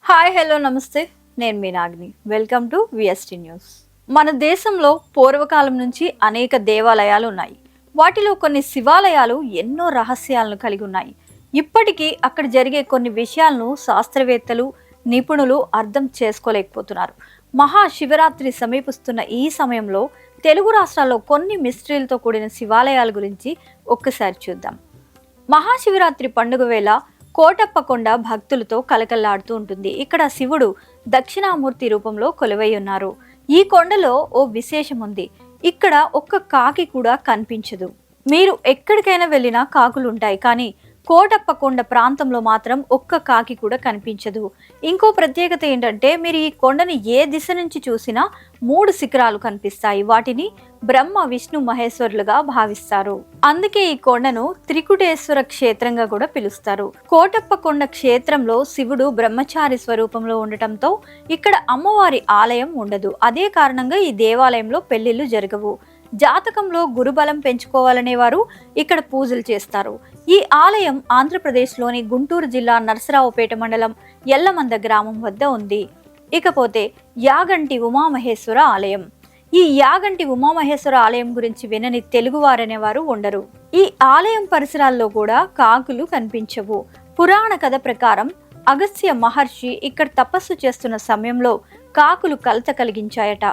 Hi hello నమస్తే, నేను మీ Nagini. Welcome to VST news. మన దేశంలో పూర్వకాలం నుంచి అనేక దేవాలయాలు ఉన్నాయి. వాటిలో కొన్ని శివాలయాలు ఎన్నో రహస్యాలను కలిగి ఉన్నాయి. ఇప్పటికీ అక్కడ జరిగే కొన్ని విషయాలను శాస్త్రవేత్తలు, నిపుణులు అర్థం చేసుకోలేకపోతున్నారు. మహాశివరాత్రి సమీపిస్తున్న ఈ సమయంలో తెలుగు రాష్ట్రాల్లో కొన్ని మిస్టరీలతో కూడిన శివాలయాల గురించి ఒక్కసారి చూద్దాం. మహాశివరాత్రి పండుగ వేళ కోటప్ప కొండ భక్తులతో కలకల్లాడుతూ ఉంటుంది. ఇక్కడ శివుడు దక్షిణామూర్తి రూపంలో కొలువై ఉన్నారు. ఈ కొండలో ఓ విశేషం ఉంది. ఇక్కడ ఒక్క కాకి కూడా కనిపించదు. మీరు ఎక్కడికైనా వెళ్ళినా కాకులు ఉంటాయి, కానీ కోటప్ప కొండ ప్రాంతంలో మాత్రం ఒక్క కాకి కూడా కనిపించదు. ఇంకో ప్రత్యేకత ఏంటంటే, మీరు ఈ కొండని ఏ దిశ నుంచి చూసినా 3 శిఖరాలు కనిపిస్తాయి. వాటిని బ్రహ్మ, విష్ణు, మహేశ్వరులుగా భావిస్తారు. అందుకే ఈ కొండను త్రికుటేశ్వర క్షేత్రంగా కూడా పిలుస్తారు. కోటప్ప కొండ క్షేత్రంలో శివుడు బ్రహ్మచారి స్వరూపంలో ఉండటంతో ఇక్కడ అమ్మవారి ఆలయం ఉండదు. అదే కారణంగా ఈ దేవాలయంలో పెళ్లిళ్లు జరగవు. జాతకంలో గురుబలం పెంచుకోవాలనే వారు ఇక్కడ పూజలు చేస్తారు. ఈ ఆలయం ఆంధ్రప్రదేశ్లోని గుంటూరు జిల్లా నరసరావుపేట మండలం ఎల్లమంద గ్రామం వద్ద ఉంది. ఇకపోతే యాగంటి ఉమామహేశ్వర ఆలయం. ఈ యాగంటి ఉమామహేశ్వర ఆలయం గురించి వినని తెలుగువారనేవారు ఉండరు. ఈ ఆలయం పరిసరాల్లో కూడా కాకులు కనిపించవు. పురాణ కథ ప్రకారం అగస్త్య మహర్షి ఇక్కడ తపస్సు చేస్తున్న సమయంలో కాకులు కలత కలిగించాయట.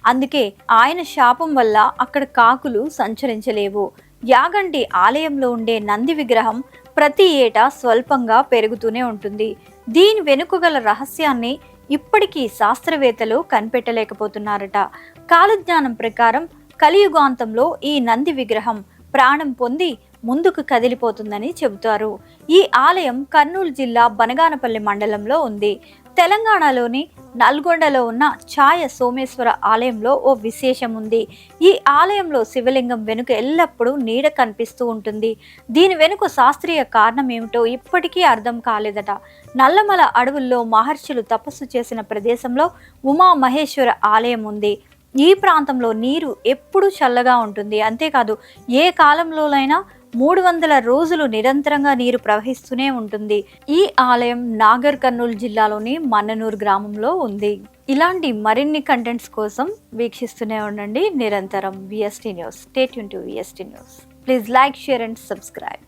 అందుకే ఆయన శాపం వల్ల అక్కడ కాకులు సంచరించలేవు. యాగంటి ఆలయంలో ఉండే నంది విగ్రహం ప్రతి ఏటా స్వల్పంగా పెరుగుతూనే ఉంటుంది. దీని వెనుక గల రహస్యాన్ని ఇప్పటికీ శాస్త్రవేత్తలు కనిపెట్టలేకపోతున్నారట. కాలజ్ఞానం ప్రకారం కలియుగాంతంలో ఈ నంది విగ్రహం ప్రాణం పొంది ముందుకు కదిలిపోతుందని చెబుతారు. ఈ ఆలయం కర్నూలు జిల్లా బనగానపల్లి మండలంలో ఉంది. తెలంగాణలోని నల్గొండలో ఉన్న ఛాయ సోమేశ్వర ఆలయంలో ఓ విశేషం ఉంది. ఈ ఆలయంలో శివలింగం వెనుక ఎల్లప్పుడూ నీడ కనిపిస్తూ ఉంటుంది. దీని వెనుక శాస్త్రీయ కారణం ఏమిటో ఇప్పటికీ అర్థం కాలేదట. నల్లమల అడవుల్లో మహర్షులు తపస్సు చేసిన ప్రదేశంలో ఉమా మహేశ్వర ఆలయం ఉంది. ఈ ప్రాంతంలో నీరు ఎప్పుడూ చల్లగా ఉంటుంది. అంతేకాదు, ఏ కాలంలోనైనా 300 రోజులు నిరంతరంగా నీరు ప్రవహిస్తూనే ఉంటుంది. ఈ ఆలయం నాగర్ కర్నూలు జిల్లాలోని మన్ననూరు గ్రామంలో ఉంది. ఇలాంటి మరిన్ని కంటెంట్స్ కోసం వీక్షిస్తూనే ఉండండి నిరంతరం VST news. Stay tune to VST news. Please like, share and subscribe.